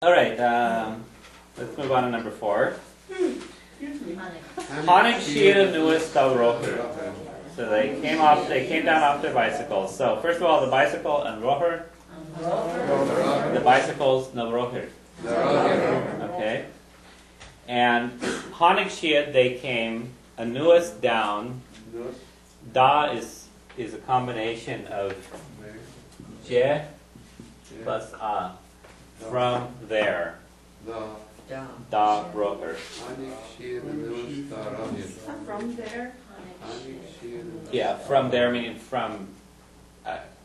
All right, let's move on to number 4. Hanig Shia Nuis Roher. So they came down off their bicycles. So first of all, the bicycle and roher. The bicycles no roher. Okay. And Hanig Shia, they came Anuis down. Da is a combination of je plus a. From there. Da roher. From there? Yeah, from there meaning from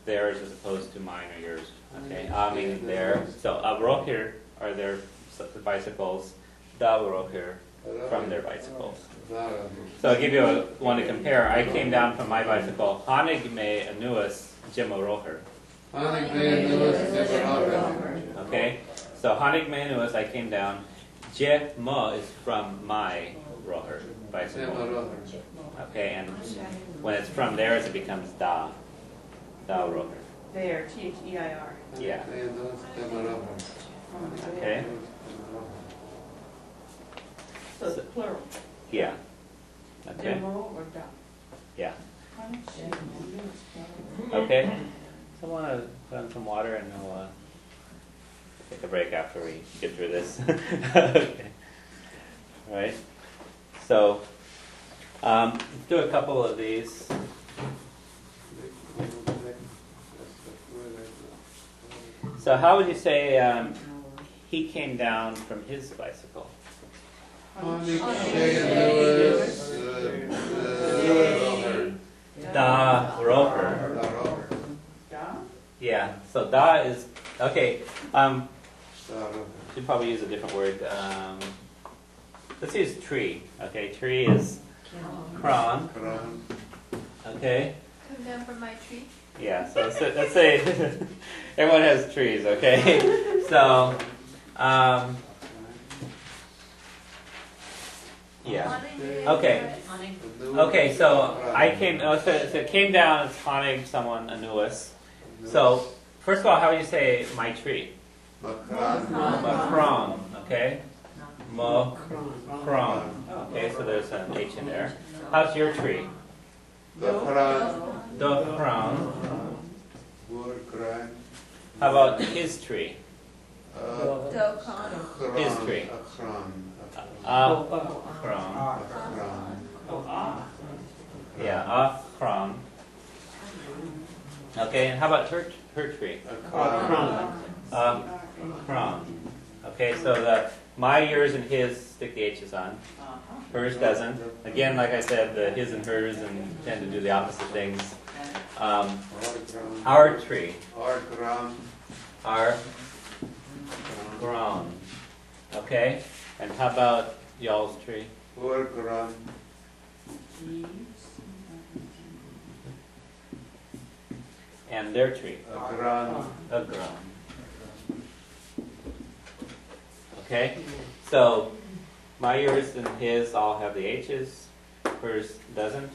theirs as opposed to mine or yours. Okay, meaning there. So roher are their bicycles. Da roher from their bicycles. So I'll give you one to compare. I came down from my bicycle. Hanig me anuas jemo roher. Okay, so Hanig me anuas, I came down. Je mo is from my roher bicycle. Okay, and when it's from theirs, it becomes da roher. There, Their. Yeah. Okay. So it's plural. Yeah. Okay. Demo or da? Yeah. Okay. So I want to put on some water and we'll take a break after we get through this. Okay. All right. So let's do a couple of these. So how would you say he came down from his bicycle? Da roher. Da? Yeah. So da is okay. Should probably use a different word. Let's use tree. Okay. Tree is kron. Okay. Come down from my tree. Yeah. So let's say everyone has trees. Okay. So. Yeah. Okay. Okay. So I came. So it came down. It's hanig someone anuas. So first of all, how would you say my tree? Makron. Okay. Makron. Okay. So there's an H in there. How's your tree? Dokron. How about his tree? His tree. Akron. Yeah, akron. Okay, and how about her tree? Akron. Okay, so my, yours, and his stick the H's on. Hers doesn't. Again, like I said, the his and hers and tend to do the opposite things. Our tree. Our ground. Okay? And how about y'all's tree? And their tree? A ground. Okay? So, my, yours, and his all have the H's. Hers doesn't.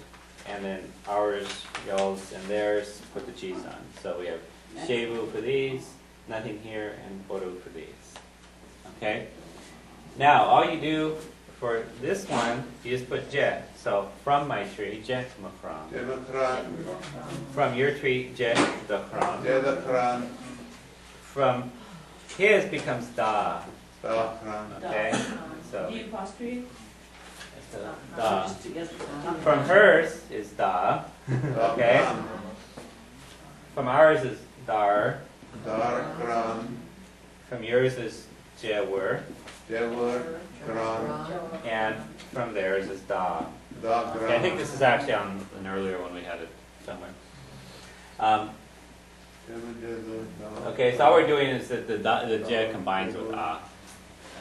And then ours, y'all's, and theirs put the G's on. So we have shevu for these, nothing here, and boru for these. Okay? Now, all you do for this one, you just put je. So, from my tree, je makron. From your tree, je dokron. From his becomes da. Okay? So, D apostrophe? da. From hers is da. Okay? From ours is dar. From yours is jewer. And from theirs is da. Okay, I think this is actually on an earlier one we had it somewhere. Okay, so all we're doing is that the je combines with a.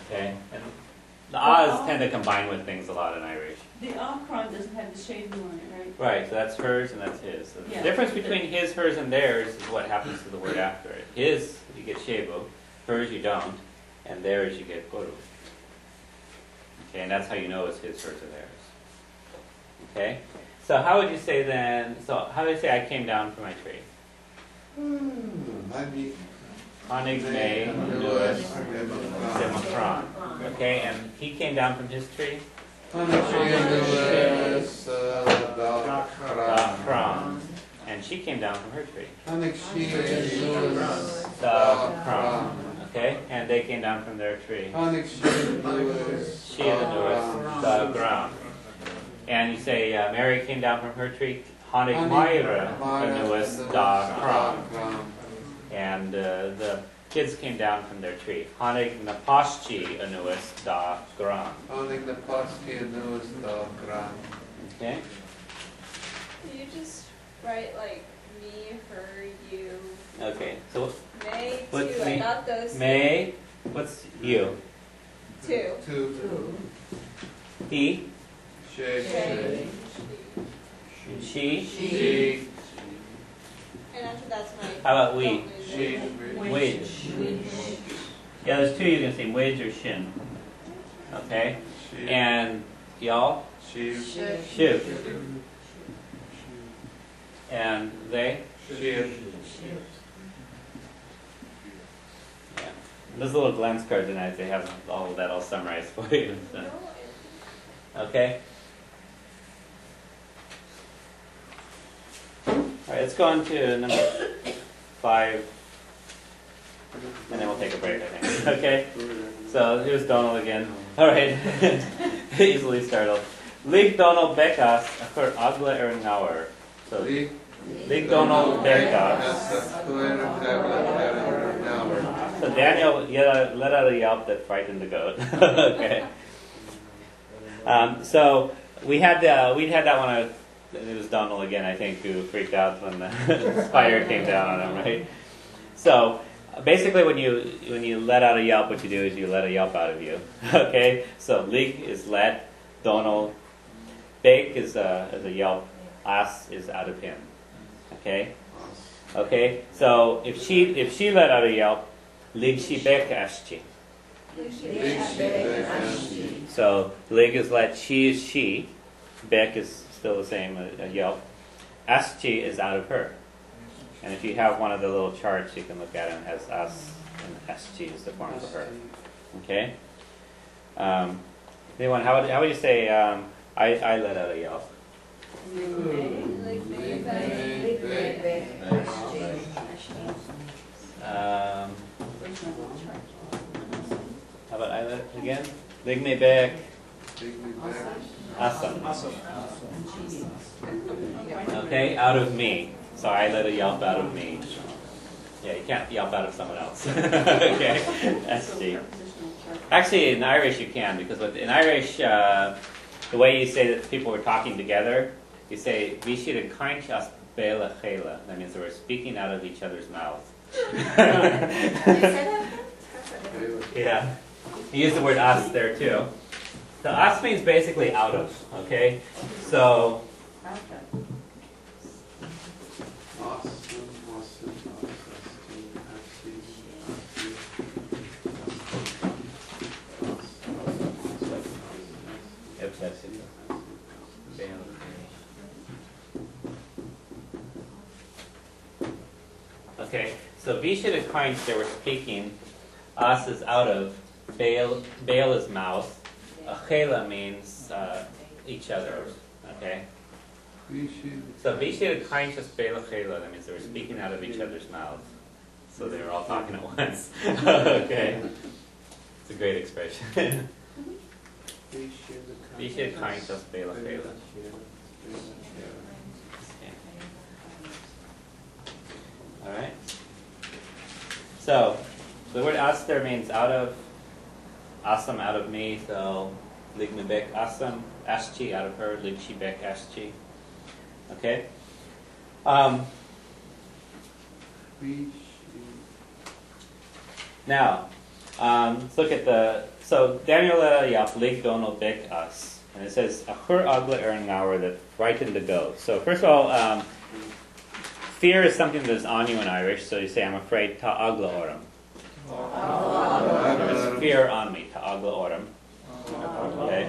Okay, and the a's tend to combine with things a lot in Irish. The akron doesn't have the shade on it, right? Right, so that's hers and that's his. So the Yeah. difference between his, hers, and theirs is what happens to the word after it. His, you get shevu. Hers, you don't. And theirs, you get boru. Okay, and that's how you know it's his, hers, or theirs. Okay? So how would you say then, so how do you say I came down from my tree? Hanig me, Lewis, Okay, and he came down from his tree. Kram. And she came down from her tree. Okay, and they came down from their tree. She is the newest, Gram. And you say Mary came down from her tree. Hanik Myra, the newest, Kram. And the kids came down from their tree. Hanik Napashchi, a newest, Gram. Okay. You just write like me, her, you. Okay. So May, what's two. me? I got those. May. What's you? Two. He. Shay. She. And after that's my. How about we? don't lose it. Which. Yeah, there's two you can say, which or shin. Okay. And y'all? Shiv. And they? Yeah. Those little glance cards tonight, they have all of that all summarized for you. So. Okay. All right, let's go on to number 5, and then we'll take a break, I think. Okay. So here's Donald again. All right. Easily startled. Lig Donald Bekas for Agla Ernauer. So Lig Donald Bekas. So Daniel let out a yelp that frightened the goat. Okay. So we'd had that one. It was Donald again, I think, who freaked out when the spider came down on him, right? So basically, when you let out a yelp, what you do is you let a yelp out of you. Okay. So lig is let, Donald. Bake is a yelp. As is out of him. Okay. Okay. So if she let out a yelp, lig she bek ashchi. So lig is let, she is she, bek is still the same, a yelp. Ashchi is out of her. And if you have one of the little charts, you can look at it, and it has as and ashchi is the form for her. Okay. Anyone? How would you say I let out a yelp? How about I let it again? Lig me back. Awesome. Okay, out of me. So I let a yelp out of me. Yeah, you can't yelp out of someone else. Okay, that's deep. Actually, in Irish you can, because in Irish, the way you say that people were talking together, you say "Vishid kainchas bela chela." That means they were speaking out of each other's mouths. Yeah, you use the word "as" there too. So "as" means basically out of. Okay, so. Okay, so Vishid Kainch, they were speaking. As is out of. Baal is mouth. Achela means each other. Okay. So Vishid Kainch is Baal Achela. That means they were speaking out of each other's mouths. So they were all talking at once. Okay. It's a great expression. Vishid Kainch is Baal Achela. All right. So the word as there means out of. Asam out of me. So lig me bek asam. Ashchi out of her. Lig she bek ashchi. Okay. Now, let's look at so Daniel yap lig donal bek us. And it says achur agla ernauer, that frightened the goat. So first of all, fear is something that is on you in Irish, so you say, I'm afraid ta'agla oram. There is fear on me, ta'agla oram. Okay.